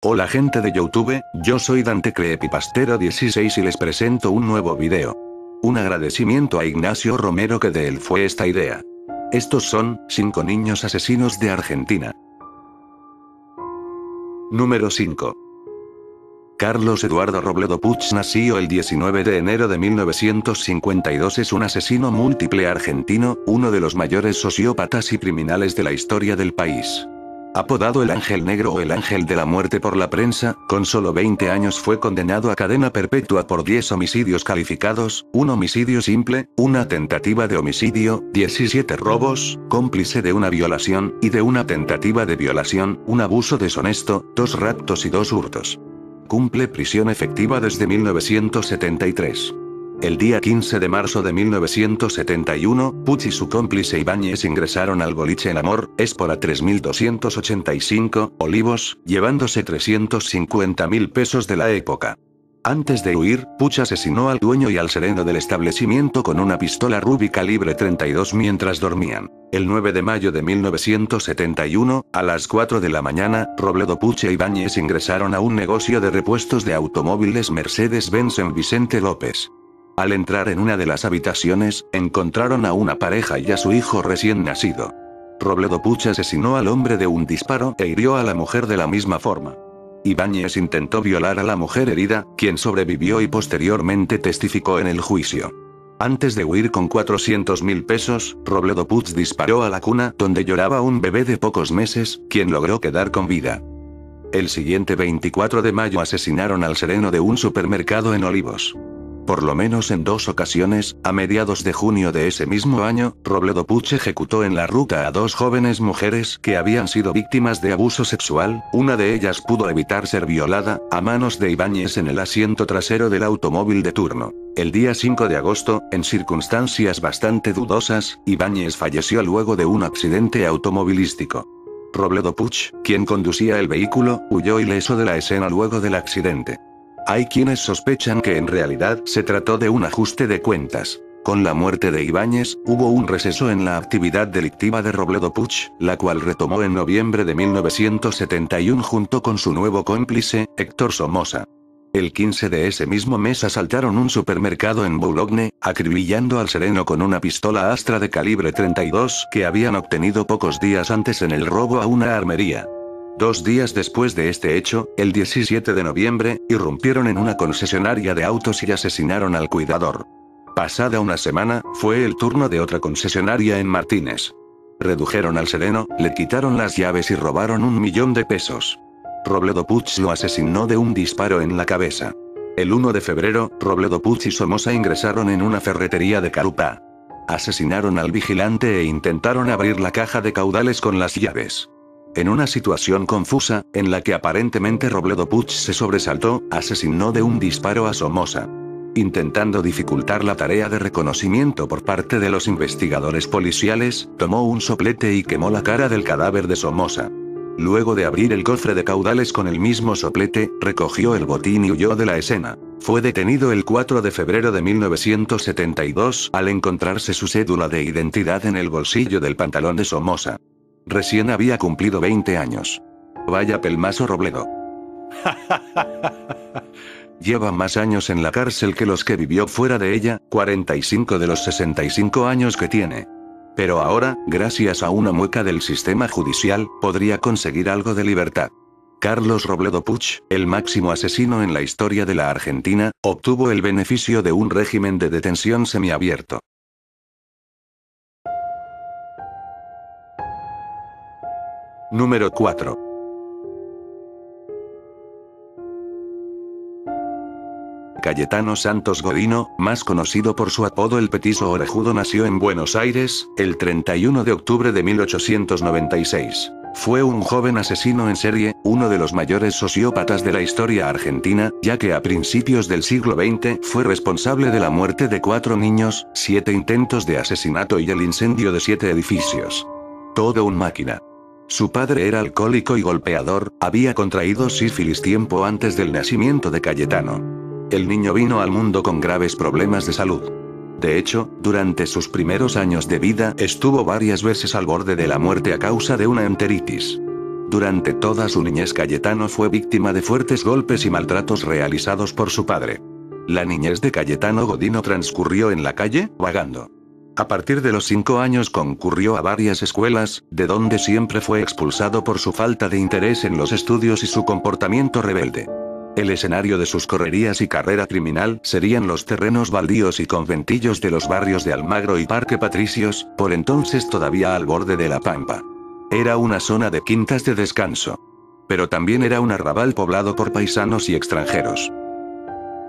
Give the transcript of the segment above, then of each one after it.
Hola gente de YouTube, yo soy Dante Creepypastero 16 y les presento un nuevo video. Un agradecimiento a Ignacio Romero que de él fue esta idea. Estos son 5 niños asesinos de Argentina. Número 5. Carlos Eduardo Robledo Puch nació el 19 de enero de 1952. Es un asesino múltiple argentino, uno de los mayores sociópatas y criminales de la historia del país. Apodado el Ángel Negro o el Ángel de la Muerte por la prensa, con solo 20 años fue condenado a cadena perpetua por 10 homicidios calificados, un homicidio simple, una tentativa de homicidio, 17 robos, cómplice de una violación, y de una tentativa de violación, un abuso deshonesto, 2 raptos y 2 hurtos. Cumple prisión efectiva desde 1973. El día 15 de marzo de 1971, Puch y su cómplice Ibáñez ingresaron al boliche El Amor, Espora 3285, Olivos, llevándose 350.000 pesos de la época. Antes de huir, Puch asesinó al dueño y al sereno del establecimiento con una pistola Ruby calibre 32 mientras dormían. El 9 de mayo de 1971, a las 4 de la mañana, Robledo Puch e Ibáñez ingresaron a un negocio de repuestos de automóviles Mercedes-Benz en Vicente López. Al entrar en una de las habitaciones, encontraron a una pareja y a su hijo recién nacido. Robledo Puch asesinó al hombre de un disparo e hirió a la mujer de la misma forma. Ibáñez intentó violar a la mujer herida, quien sobrevivió y posteriormente testificó en el juicio. Antes de huir con 400.000 pesos, Robledo Puch disparó a la cuna donde lloraba un bebé de pocos meses, quien logró quedar con vida. El siguiente 24 de mayo asesinaron al sereno de un supermercado en Olivos. Por lo menos en 2 ocasiones, a mediados de junio de ese mismo año, Robledo Puch ejecutó en la ruta a 2 jóvenes mujeres que habían sido víctimas de abuso sexual. Una de ellas pudo evitar ser violada, a manos de Ibáñez en el asiento trasero del automóvil de turno. El día 5 de agosto, en circunstancias bastante dudosas, Ibáñez falleció luego de un accidente automovilístico. Robledo Puch, quien conducía el vehículo, huyó ileso de la escena luego del accidente. Hay quienes sospechan que en realidad se trató de un ajuste de cuentas. Con la muerte de Ibáñez, hubo un receso en la actividad delictiva de Robledo Puch, la cual retomó en noviembre de 1971 junto con su nuevo cómplice, Héctor Somoza. El 15 de ese mismo mes asaltaron un supermercado en Boulogne, acribillando al sereno con una pistola Astra de calibre 32 que habían obtenido pocos días antes en el robo a una armería. 2 días después de este hecho, el 17 de noviembre, irrumpieron en una concesionaria de autos y asesinaron al cuidador. Pasada una semana, fue el turno de otra concesionaria en Martínez. Redujeron al sereno, le quitaron las llaves y robaron 1 millón de pesos. Robledo Puch lo asesinó de un disparo en la cabeza. El 1 de febrero, Robledo Puch y Somoza ingresaron en una ferretería de Carupá. Asesinaron al vigilante e intentaron abrir la caja de caudales con las llaves. En una situación confusa, en la que aparentemente Robledo Puch se sobresaltó, asesinó de un disparo a Somoza. Intentando dificultar la tarea de reconocimiento por parte de los investigadores policiales, tomó un soplete y quemó la cara del cadáver de Somoza. Luego de abrir el cofre de caudales con el mismo soplete, recogió el botín y huyó de la escena. Fue detenido el 4 de febrero de 1972 al encontrarse su cédula de identidad en el bolsillo del pantalón de Somoza. Recién había cumplido 20 años. Vaya pelmazo Robledo. Lleva más años en la cárcel que los que vivió fuera de ella, 45 de los 65 años que tiene. Pero ahora, gracias a una mueca del sistema judicial, podría conseguir algo de libertad. Carlos Robledo Puch, el máximo asesino en la historia de la Argentina, obtuvo el beneficio de un régimen de detención semiabierto. Número 4. Cayetano Santos Godino, más conocido por su apodo El Petiso Orejudo, nació en Buenos Aires, el 31 de octubre de 1896. Fue un joven asesino en serie, uno de los mayores sociópatas de la historia argentina, ya que a principios del siglo XX fue responsable de la muerte de 4 niños, 7 intentos de asesinato y el incendio de 7 edificios. Todo un máquina. Su padre era alcohólico y golpeador, había contraído sífilis tiempo antes del nacimiento de Cayetano. El niño vino al mundo con graves problemas de salud. De hecho, durante sus primeros años de vida, estuvo varias veces al borde de la muerte a causa de una enteritis. Durante toda su niñez Cayetano fue víctima de fuertes golpes y maltratos realizados por su padre. La niñez de Cayetano Godino transcurrió en la calle, vagando. A partir de los 5 años concurrió a varias escuelas, de donde siempre fue expulsado por su falta de interés en los estudios y su comportamiento rebelde. El escenario de sus correrías y carrera criminal serían los terrenos baldíos y conventillos de los barrios de Almagro y Parque Patricios, por entonces todavía al borde de la Pampa. Era una zona de quintas de descanso. Pero también era un arrabal poblado por paisanos y extranjeros.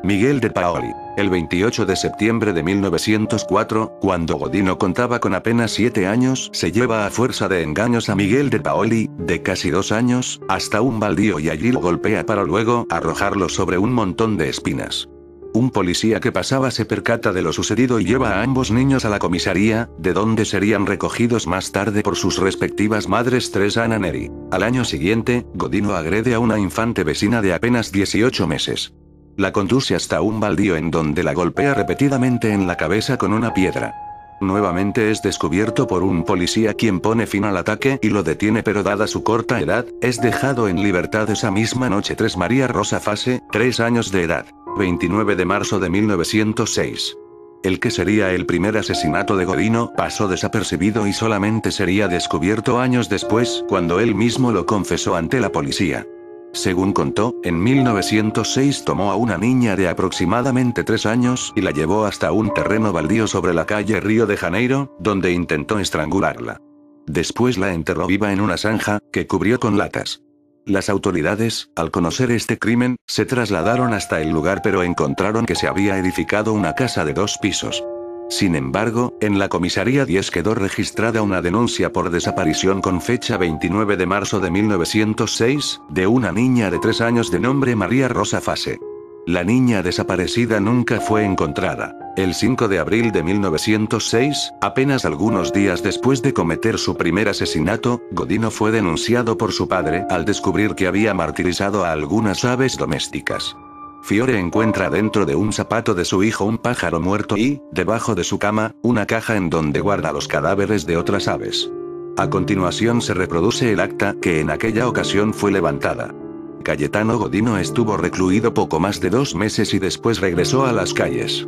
Miguel de Paoli. El 28 de septiembre de 1904, cuando Godino contaba con apenas 7 años, se lleva a fuerza de engaños a Miguel de Paoli, de casi 2 años, hasta un baldío y allí lo golpea para luego arrojarlo sobre un montón de espinas. Un policía que pasaba se percata de lo sucedido y lleva a ambos niños a la comisaría, de donde serían recogidos más tarde por sus respectivas madres Teresa y Neri. Al año siguiente, Godino agrede a una infante vecina de apenas 18 meses. La conduce hasta un baldío en donde la golpea repetidamente en la cabeza con una piedra. Nuevamente es descubierto por un policía quien pone fin al ataque y lo detiene, pero dada su corta edad, es dejado en libertad esa misma noche. 3 María Rosa Fase, 3 años de edad. 29 de marzo de 1906. El que sería el primer asesinato de Godino pasó desapercibido y solamente sería descubierto años después, cuando él mismo lo confesó ante la policía. Según contó, en 1906 tomó a una niña de aproximadamente 3 años y la llevó hasta un terreno baldío sobre la calle Río de Janeiro, donde intentó estrangularla. Después la enterró viva en una zanja, que cubrió con latas. Las autoridades, al conocer este crimen, se trasladaron hasta el lugar pero encontraron que se había edificado una casa de 2 pisos. Sin embargo, en la comisaría 10 quedó registrada una denuncia por desaparición con fecha 29 de marzo de 1906, de una niña de 3 años de nombre María Rosa Fase. La niña desaparecida nunca fue encontrada. El 5 de abril de 1906, apenas algunos días después de cometer su primer asesinato, Godino fue denunciado por su padre al descubrir que había martirizado a algunas aves domésticas. Fiore encuentra dentro de un zapato de su hijo un pájaro muerto y, debajo de su cama, una caja en donde guarda los cadáveres de otras aves. A continuación se reproduce el acta que en aquella ocasión fue levantada. Cayetano Godino estuvo recluido poco más de 2 meses y después regresó a las calles.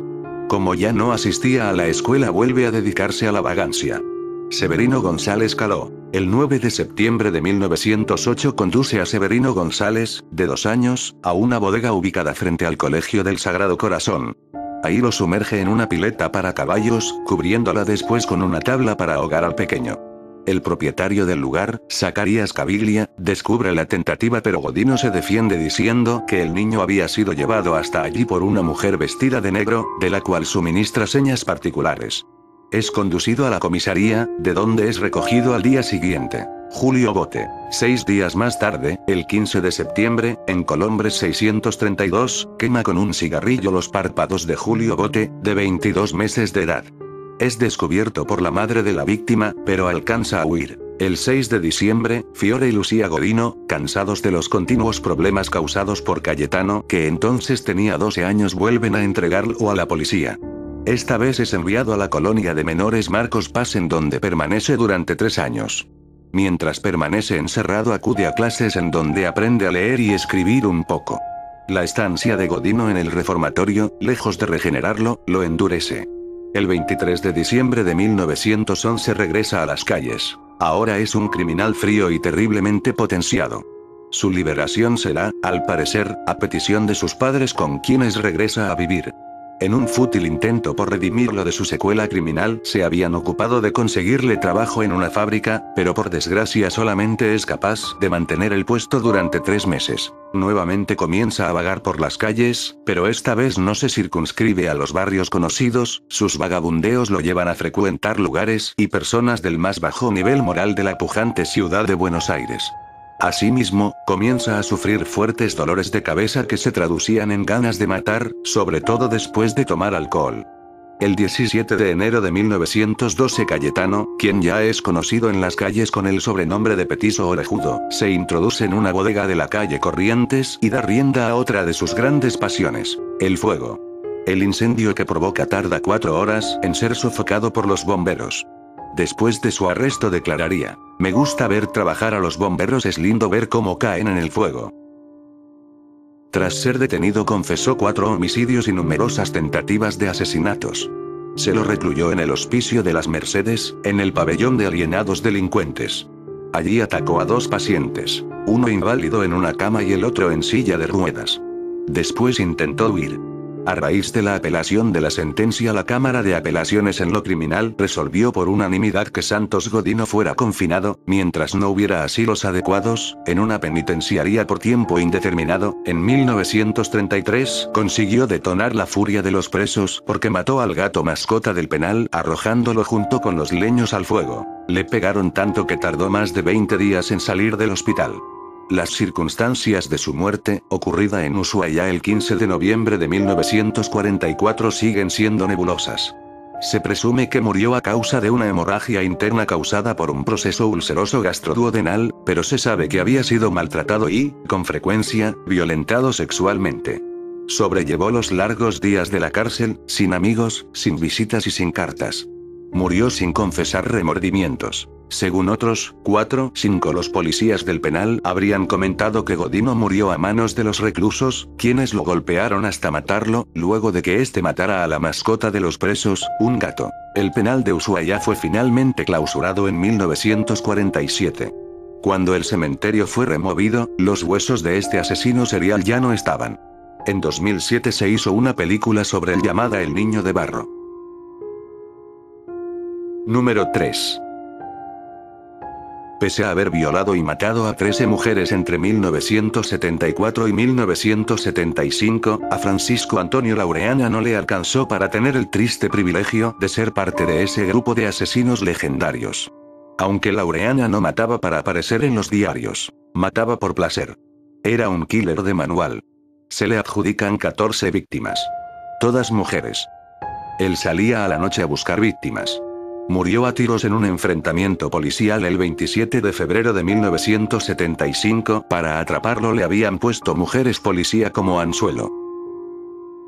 Como ya no asistía a la escuela, vuelve a dedicarse a la vagancia. Severino González Caló. El 9 de septiembre de 1908 conduce a Severino González, de 2 años, a una bodega ubicada frente al Colegio del Sagrado Corazón. Ahí lo sumerge en una pileta para caballos, cubriéndola después con una tabla para ahogar al pequeño. El propietario del lugar, Zacarías Caviglia, descubre la tentativa, pero Godino se defiende diciendo que el niño había sido llevado hasta allí por una mujer vestida de negro, de la cual suministra señas particulares. Es conducido a la comisaría, de donde es recogido al día siguiente. Julio Bote. 6 días más tarde, el 15 de septiembre, en Colombres 632, quema con un cigarrillo los párpados de Julio Bote, de 22 meses de edad. Es descubierto por la madre de la víctima, pero alcanza a huir. El 6 de diciembre, Fiore y Lucía Godino, cansados de los continuos problemas causados por Cayetano, que entonces tenía 12 años, vuelven a entregarlo a la policía. Esta vez es enviado a la colonia de menores Marcos Paz, en donde permanece durante 3 años. Mientras permanece encerrado, acude a clases en donde aprende a leer y escribir un poco. La estancia de Godino en el reformatorio, lejos de regenerarlo, lo endurece. El 23 de diciembre de 1911 regresa a las calles. Ahora es un criminal frío y terriblemente potenciado. Su liberación será, al parecer, a petición de sus padres, con quienes regresa a vivir. En un fútil intento por redimirlo de su secuela criminal, se habían ocupado de conseguirle trabajo en una fábrica, pero por desgracia solamente es capaz de mantener el puesto durante 3 meses. Nuevamente comienza a vagar por las calles, pero esta vez no se circunscribe a los barrios conocidos, sus vagabundeos lo llevan a frecuentar lugares y personas del más bajo nivel moral de la pujante ciudad de Buenos Aires. Asimismo, comienza a sufrir fuertes dolores de cabeza que se traducían en ganas de matar, sobre todo después de tomar alcohol. El 17 de enero de 1912 Cayetano, quien ya es conocido en las calles con el sobrenombre de Petiso Orejudo, se introduce en una bodega de la calle Corrientes y da rienda a otra de sus grandes pasiones, el fuego. El incendio que provoca tarda 4 horas en ser sofocado por los bomberos. Después de su arresto declararía: "Me gusta ver trabajar a los bomberos, es lindo ver cómo caen en el fuego". Tras ser detenido confesó 4 homicidios y numerosas tentativas de asesinatos. Se lo recluyó en el Hospicio de las Mercedes, en el pabellón de alienados delincuentes. Allí atacó a 2 pacientes, uno inválido en una cama y el otro en silla de ruedas. Después intentó huir. A raíz de la apelación de la sentencia, la Cámara de Apelaciones en lo Criminal resolvió por unanimidad que Santos Godino fuera confinado, mientras no hubiera asilos adecuados, en una penitenciaría por tiempo indeterminado. En 1933 consiguió detonar la furia de los presos porque mató al gato mascota del penal arrojándolo junto con los leños al fuego. Le pegaron tanto que tardó más de 20 días en salir del hospital. Las circunstancias de su muerte, ocurrida en Ushuaia el 15 de noviembre de 1944, siguen siendo nebulosas. Se presume que murió a causa de una hemorragia interna causada por un proceso ulceroso gastroduodenal, pero se sabe que había sido maltratado y, con frecuencia, violentado sexualmente. Sobrellevó los largos días de la cárcel, sin amigos, sin visitas y sin cartas. Murió sin confesar remordimientos. Según otros, 4-5 los policías del penal habrían comentado que Godino murió a manos de los reclusos, quienes lo golpearon hasta matarlo, luego de que éste matara a la mascota de los presos, un gato. El penal de Ushuaia fue finalmente clausurado en 1947. Cuando el cementerio fue removido, los huesos de este asesino serial ya no estaban. En 2007 se hizo una película sobre él llamada El Niño de Barro. Número 3. Pese a haber violado y matado a 13 mujeres entre 1974 y 1975, a Francisco Antonio Laureana no le alcanzó para tener el triste privilegio de ser parte de ese grupo de asesinos legendarios. Aunque Laureana no mataba para aparecer en los diarios, mataba por placer. Era un killer de manual. Se le adjudican 14 víctimas. Todas mujeres. Él salía a la noche a buscar víctimas. Murió a tiros en un enfrentamiento policial el 27 de febrero de 1975. Para atraparlo le habían puesto mujeres policía como anzuelo.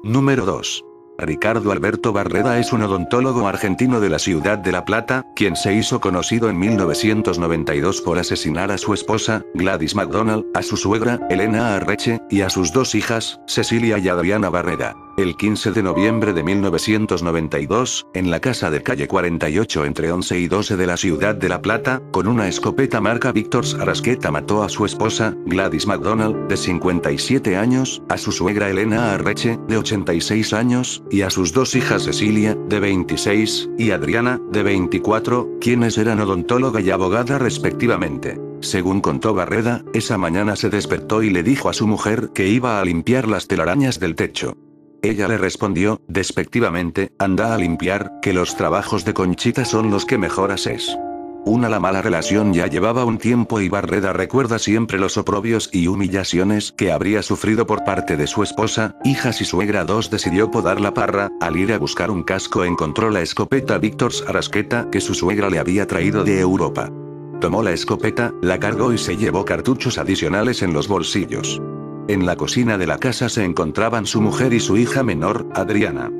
Número 2. Ricardo Alberto Barreda es un odontólogo argentino de la ciudad de La Plata, quien se hizo conocido en 1992 por asesinar a su esposa, Gladys McDonald, a su suegra, Elena Arreche, y a sus 2 hijas, Cecilia y Adriana Barreda. El 15 de noviembre de 1992, en la casa de calle 48 entre 11 y 12 de la ciudad de La Plata, con una escopeta marca Víctor Arrasqueta mató a su esposa, Gladys McDonald, de 57 años, a su suegra Elena Arreche, de 86 años, y a sus 2 hijas Cecilia, de 26, y Adriana, de 24, quienes eran odontóloga y abogada respectivamente. Según contó Barreda, esa mañana se despertó y le dijo a su mujer que iba a limpiar las telarañas del techo. Ella le respondió, despectivamente, anda a limpiar, que los trabajos de Conchita son los que mejor haces. La mala relación ya llevaba un tiempo y Barreda recuerda siempre los oprobios y humillaciones que habría sufrido por parte de su esposa, hijas y suegra. Decidió podar la parra. Al ir a buscar un casco encontró la escopeta Víctor Arrasqueta que su suegra le había traído de Europa. Tomó la escopeta, la cargó y se llevó cartuchos adicionales en los bolsillos. En la cocina de la casa se encontraban su mujer y su hija menor, Adriana.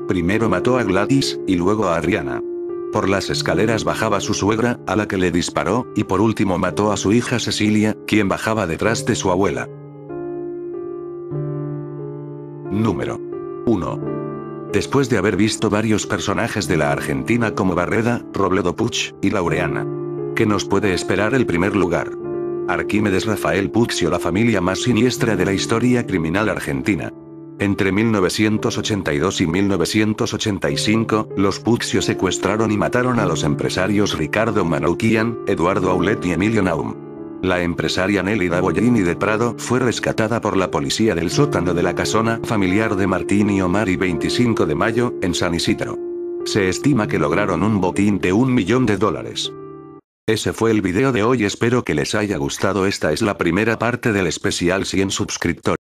Primero mató a Gladys, y luego a Adriana. Por las escaleras bajaba su suegra, a la que le disparó, y por último mató a su hija Cecilia, quien bajaba detrás de su abuela. Número 1. Después de haber visto varios personajes de la Argentina como Barreda, Robledo Puch, y Laureana, ¿qué nos puede esperar el primer lugar? Arquímedes Rafael Puccio, la familia más siniestra de la historia criminal argentina. Entre 1982 y 1985, los Puccio secuestraron y mataron a los empresarios Ricardo Manoukian, Eduardo Aulet y Emilio Naum. La empresaria Nélida Bollini de Prado fue rescatada por la policía del sótano de la casona familiar de Martín y Omar y 25 de mayo, en San Isidro. Se estima que lograron un botín de $1 millón. Ese fue el video de hoy, espero que les haya gustado. Esta es la primera parte del especial 100 suscriptores.